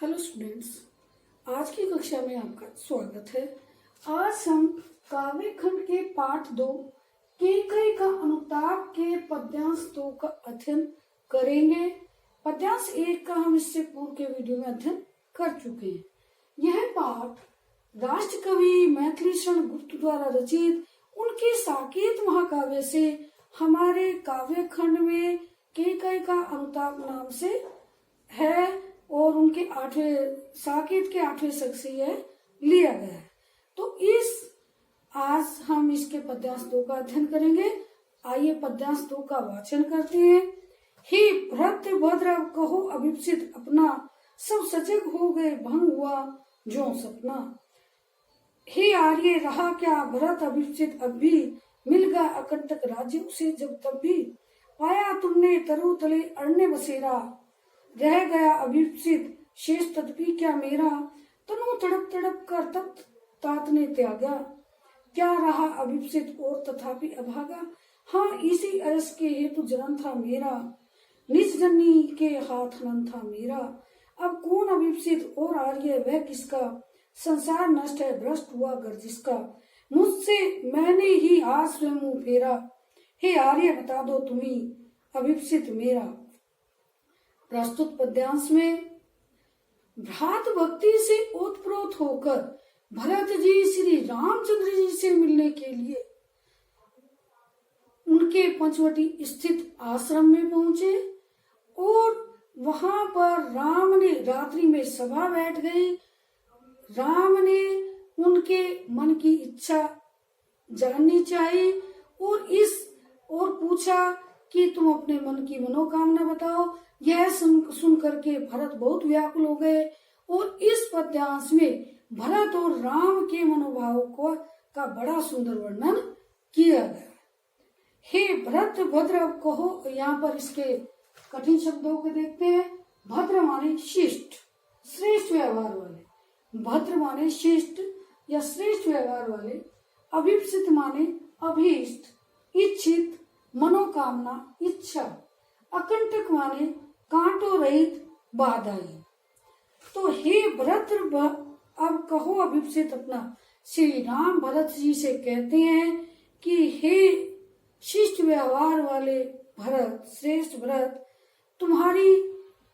Hello students, आज की कक्षा में आपका स्वागत है। आज हम काव्य खंड के पाठ 2 केकई का अनुताप के पद्यांश 2 का अध्ययन करेंगे। पद्यांश 1 का हम इससे पूर्व के वीडियो में अध्ययन कर चुके हैं। यह पाठ राष्ट्र कवि मैथिली शरण गुप्त द्वारा रचित उनके साकेत महाकाव्य से हमारे काव्य खंड में केकई का अनुताप नाम से है और उनके 8वें साकेत के 8वें शक से यह लिया गया है। तो आज हम इसके पद्यांश 2 का अध्ययन करेंगे। आइए पद्यांश 2 का वाचन करते हैं। हे भृत्य भद्र कहो अभिप्सित अपना, सब सजग हो गए भंग हुआ जो सपना। हे आर्य रहा क्या भरत अभिप्सित, अब भी मिल गया अकंटक राज्य उसे जब तब भी। पाया तुमने तरु तले अरण्य बसेरा, रह गया अभिप्सित शेष तदपि क्या मेरा। तनु तड़प तड़प कर तप्त तात ने त्यागा, क्या रहा अभिप्सित और तथापि अभागा। हाँ इसी अयस के हेतु जनन था मेरा, निज जननी के हाथ हनन था मेरा। अब कौन अभिप्सित और आर्य वह किसका, संसार नष्ट है भ्रष्ट हुआ घर जिसका। मुझसे मैंने ही आज स्वयं मुंह फेरा, हे आर्य बता दो तुम्ही अभिप्सित मेरा। प्रस्तुत पद्यांश में भ्रात भक्ति से ओतप्रोत होकर भरत जी श्री रामचंद्र जी से मिलने के लिए उनके पंचवटी स्थित आश्रम में पहुंचे और वहां पर राम ने रात्रि में सभा बैठ गई। राम ने उनके मन की इच्छा जाननी चाहिए और पूछा कि तुम अपने मन की मनोकामना बताओ। यह सुन करके भरत बहुत व्याकुल हो गए और इस पद्यांश में भरत और राम के मनोभाव का बड़ा सुंदर वर्णन किया गया। हे भरत भद्र कहो, यहाँ पर इसके कठिन शब्दों को देखते हैं। भद्र माने शिष्ट, श्रेष्ठ व्यवहार वाले। भद्र माने शिष्ट या श्रेष्ठ व्यवहार वाले। अभिप्सित माने अभीष्ट, इच्छित, मनोकामना, इच्छा। अकंटक माने कांटों रहित, बाधाहीन। तो हे भरत अब कहो अभिप्सित अपना। श्री राम भरत जी से कहते हैं कि हे शिष्ट व्यवहार वाले भरत, श्रेष्ठ भरत, तुम्हारी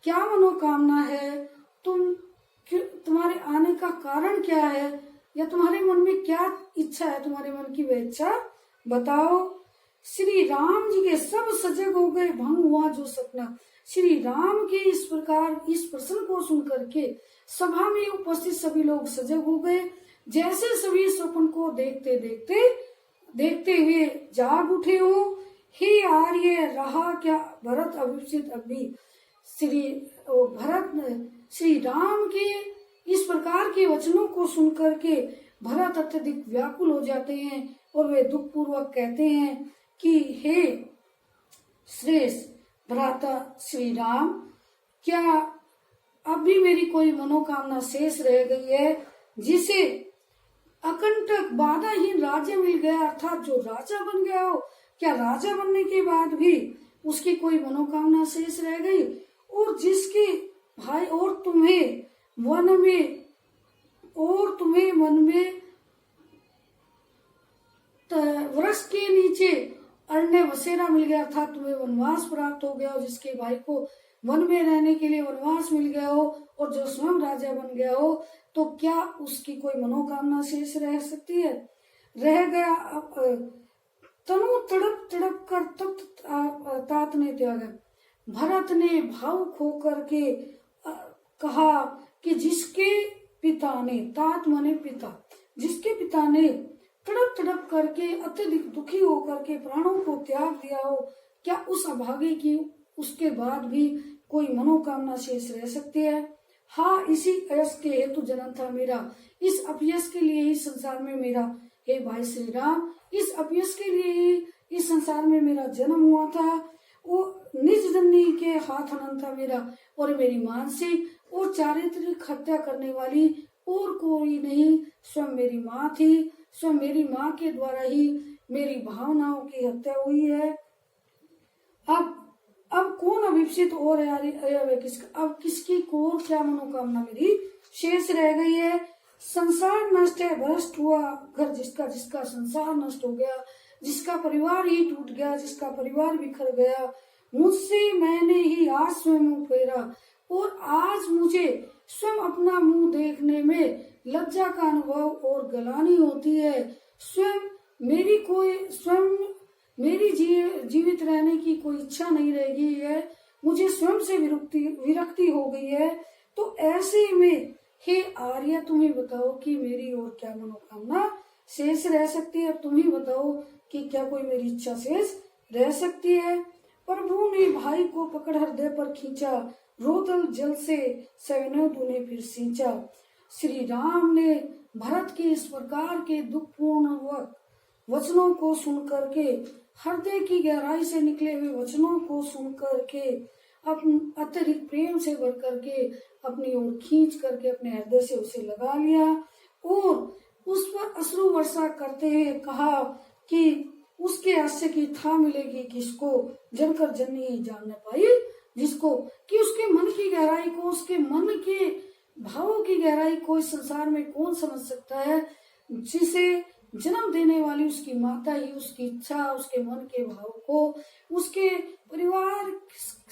क्या मनोकामना है, तुम्हारे आने का कारण क्या है, या तुम्हारे मन में क्या इच्छा है, तुम्हारे मन की वह इच्छा बताओ। श्री राम जी के सब सजग हो गए भंग हुआ जो सपना। श्री राम के इस प्रकार इस प्रश्न को सुन करके सभा में उपस्थित सभी लोग सजग हो गए, जैसे सभी स्वप्न को देखते हुए जाग उठे हो। हे आर्य रहा क्या भरत अभिप्सित, अभी श्री राम के इस प्रकार के वचनों को सुन करके भरत अत्यधिक व्याकुल हो जाते हैं और वे दुख पूर्वक कहते हैं कि हे श्रेष्ठ भ्राता श्री राम, क्या अब भी मेरी कोई मनोकामना शेष रह गई है, जिसे अकंटक बाधाहीन राज्य मिल गया, अर्थात जो राजा बन गया हो, क्या राजा बनने के बाद भी उसकी कोई मनोकामना शेष रह गई। और जिसके भाई और तुम्हें वन में वृक्ष के नीचे अरण्य बसेरा मिल गया, अर्थात तुम्हें वनवास प्राप्त हो गया हो, जिसके भाई को वन में रहने के लिए वनवास मिल गया हो और जो स्वयं राजा बन गया हो, तो क्या उसकी कोई मनोकामना शेष रह सकती है। रह गया तनु तड़प तड़प कर तप्त तात ने त्यागा। भरत ने भावुक होकर के कहा कि जिसके पिता ने, तात माने पिता, जिसके पिता ने तड़प तड़प करके अत्यधिक दुखी होकर के प्राणों को त्याग दिया हो, क्या उस अभागे की उसके बाद भी कोई मनोकामना शेष रह सकती है। हाँ इसी अयस के हेतु जन्म था मेरा, इस अपयस के लिए ही संसार में मेरा, हे भाई श्री राम, इस अपयस के लिए ही इस संसार में मेरा जन्म हुआ था। वो निज जननी के हाथ हनन था मेरा, और मेरी मानसिक और चारित्रिक हत्या करने वाली और कोई नहीं, स्वयं मेरी माँ थी। स्वयं मेरी माँ के द्वारा ही मेरी भावनाओं की हत्या हुई है। अब अब कौन अभिप्सित और अब किसकी को क्या मनोकामना मेरी शेष रह गई है। संसार नष्ट है, भ्रष्ट हुआ घर जिसका, जिसका संसार नष्ट हो गया, जिसका परिवार ही टूट गया, जिसका परिवार बिखर गया, मुझसे मैंने ही आज स्वयं मुंह फेरा, और आज मुझे स्वयं अपना मुंह देखने में लज्जा का अनुभव और गलानी होती है। स्वयं मेरी जीवित रहने की कोई इच्छा नहीं रह गई है, मुझे स्वयं से विरक्ति हो गई है। तो ऐसे में हे आर्य, तुम्हें बताओ कि मेरी और क्या मनोकामना शेष रह सकती है। तुम ही बताओ कि क्या कोई मेरी इच्छा शेष रह सकती है। प्रभु ने भाई को पकड़ हृदय पर खींचा, रोदल जल से सैनो तूने फिर सींचा। श्री राम ने भरत के इस प्रकार के दुखपूर्ण वचनों को सुनकर के, हृदय की गहराई से निकले हुए वचनों को सुनकर के, अत्यधिक प्रेम से भर करके अपनी ओर खींच करके अपने हृदय से उसे लगा लिया और उस पर अश्रु वर्षा करते हुए कहा कि उसके हास्य की था मिलेगी किसको, जनकर जननी ही जान न पाई जिसको। कि उसके मन की गहराई को, उसके मन के भावों की गहराई को इस संसार में कौन समझ सकता है, जिसे जन्म देने वाली उसकी माता ही उसकी इच्छा, उसके मन के भाव को, उसके परिवार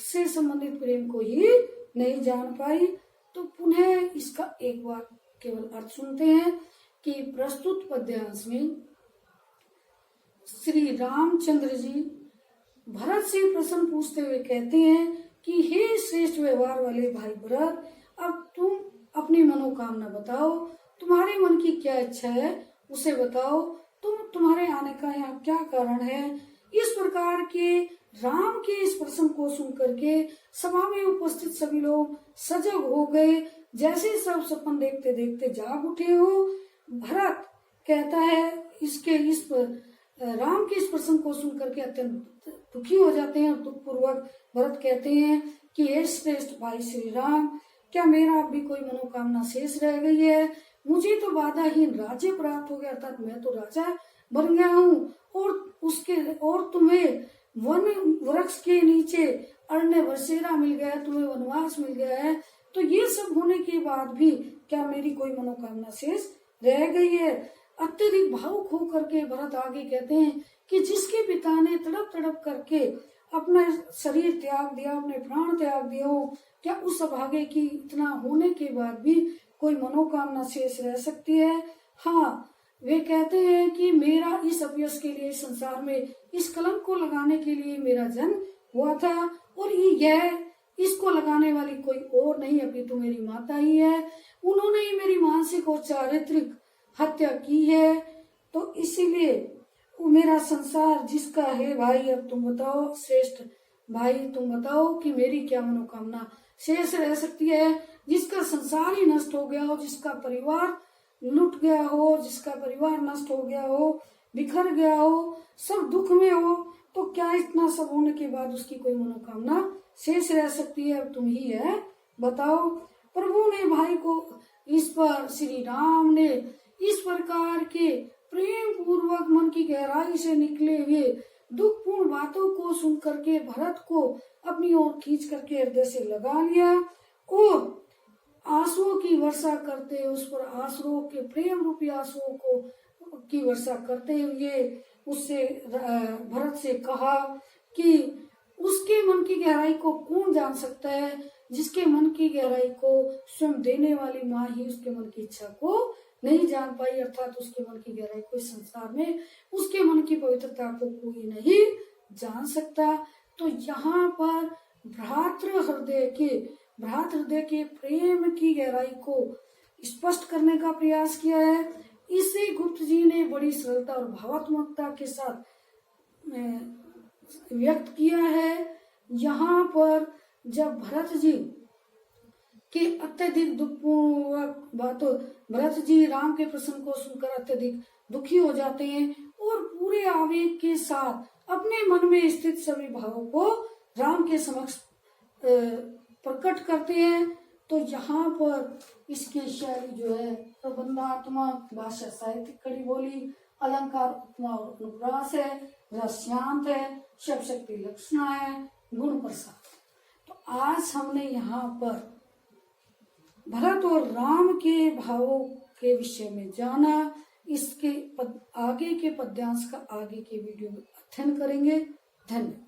से संबंधित प्रेम को ही नहीं जान पाई। तो पुनः इसका एक बार केवल अर्थ सुनते हैं कि प्रस्तुत पद्यांश में श्री रामचंद्र जी भरत से प्रश्न पूछते हुए कहते हैं कि हे श्रेष्ठ व्यवहार वाले भाई भरत, अब तुम अपनी मनोकामना बताओ, तुम्हारे मन की क्या इच्छा है उसे बताओ, तुम्हारे आने का यहाँ क्या कारण है। इस प्रकार के राम के इस प्रश्न को सुन करके सभा में उपस्थित सभी लोग सजग हो गए, जैसे सब सपन देखते देखते जाग उठे हो। भरत कहता है राम के इस प्रश्न को सुन करके अत्यंत दुखी हो जाते हैं और दुख पूर्वक भरत कहते हैं कि हे श्रेष्ठ भाई श्री राम, क्या मेरा अब भी कोई मनोकामना शेष रह गई है। मुझे तो बाधाहीन राज्य प्राप्त हो गया, अर्थात मैं तो राजा बन गया हूँ, और तुम्हें वन वृक्ष के नीचे अरण्य बसेरा मिल गया है, तुम्हें वनवास मिल गया है। तो ये सब होने के बाद भी क्या मेरी कोई मनोकामना शेष रह गई है। अत्यधिक भावुक हो करके भरत आगे कहते हैं कि जिसके पिता ने तड़प तड़प करके अपना शरीर त्याग दिया, अपने प्राण त्याग दिया हो, क्या उस अभागे की इतना होने के बाद भी कोई मनोकामना शेष रह सकती है। हाँ, वे कहते हैं कि मेरा इस अपयश के लिए, इस संसार में इस कलंक को लगाने के लिए मेरा जन्म हुआ था, और यह इसको लगाने वाली कोई और नहीं अपितु मेरी माता ही है। उन्होंने ही मेरी मानसिक और चारित्रिक हत्या की है। तो इसीलिए मेरा संसार जिसका है भाई, अब तुम बताओ श्रेष्ठ भाई, तुम बताओ कि मेरी क्या मनोकामना शेष रह सकती है। जिसका संसार ही नष्ट हो गया हो, जिसका परिवार लुट गया हो, जिसका परिवार नष्ट हो गया हो, बिखर गया हो, सब दुख में हो, तो क्या इतना सब होने के बाद उसकी कोई मनोकामना शेष रह सकती है। अब तुम ही है, बताओ। प्रभु ने भाई को इस पर, श्री राम ने इस प्रकार के प्रेम पूर्वक मन की गहराई से निकले हुए दुखपूर्ण बातों को सुन करके भरत को अपनी ओर खींच करके हृदय से लगा लिया और आंसुओं की वर्षा करते, उस पर आंसुओं के प्रेम रूपी आंसुओं को की वर्षा करते हुए उससे भरत से कहा कि उसके मन की गहराई को कौन जान सकता है, जिसके मन की गहराई को स्वयं देने वाली माँ ही उसके मन की इच्छा को नहीं जान पाई, अर्थात उसके मन की गहराई को इस संसार में उसके मन की पवित्रता को कोई नहीं जान सकता। तो यहाँ पर भ्रातृ हृदय के प्रेम की गहराई को स्पष्ट करने का प्रयास किया है। इसे गुप्त जी ने बड़ी सरलता और भावात्मकता के साथ व्यक्त किया है। यहाँ पर जब भरत जी के अत्यधिक दुखपूर्वक बातों, भरत जी राम के प्रश्न को सुनकर अत्यधिक दुखी हो जाते हैं और पूरे आवेग के साथ अपने मन में स्थित सभी भावों को राम के समक्ष प्रकट करते हैं। तो यहाँ पर इसकी शैली जो है प्रबंधात्मक, भाषा साहित्यिक, खड़ी बोली, अलंकार, उपमा और अनुप्रास है, रस शांत है, शब्द शक्ति लक्षणा है, गुण प्रसाद। तो आज हमने यहाँ पर भरत और राम के भावों के विषय में जाना। इसके आगे के पद्यांश का आगे के वीडियो में अध्ययन करेंगे। धन्यवाद।